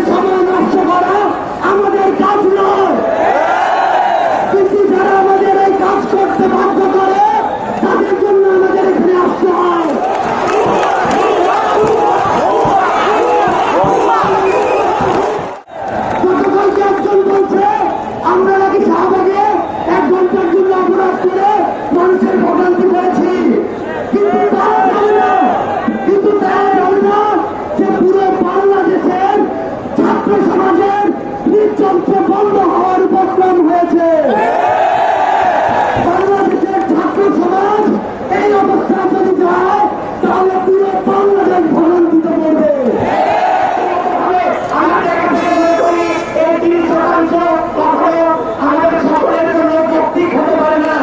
সময় নষ্ট করা আমাদের কাজ নয়, কিন্তু যারা আমাদের এই কাজ করতে বাধ্য করে তাদের জন্য আমাদের এখানে আসতে হয়। গতকালকে একজন বলছে আমরা নাকি শাহবাগে 1 ঘন্টার জন্য অপরাধ করে মানুষের ভোগান্তি করেছি, কিন্তু তারা জানে না যে পুরো বাংলাদেশের ছাত্র সমাজের নির্যাতন বন্ধ হওয়ার উপক্রম হয়েছে। বাংলাদেশের ছাত্র সমাজ এই অবস্থা যদি যায় তাহলে পুরো বাংলাদেশ ভোগান্তিত করবে। আমাদের সকলের জন্য যৌক্তিক হতে পারে না।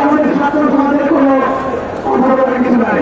আমাদের ছাত্র সমাজের কোনো অভাব কিছু নাই।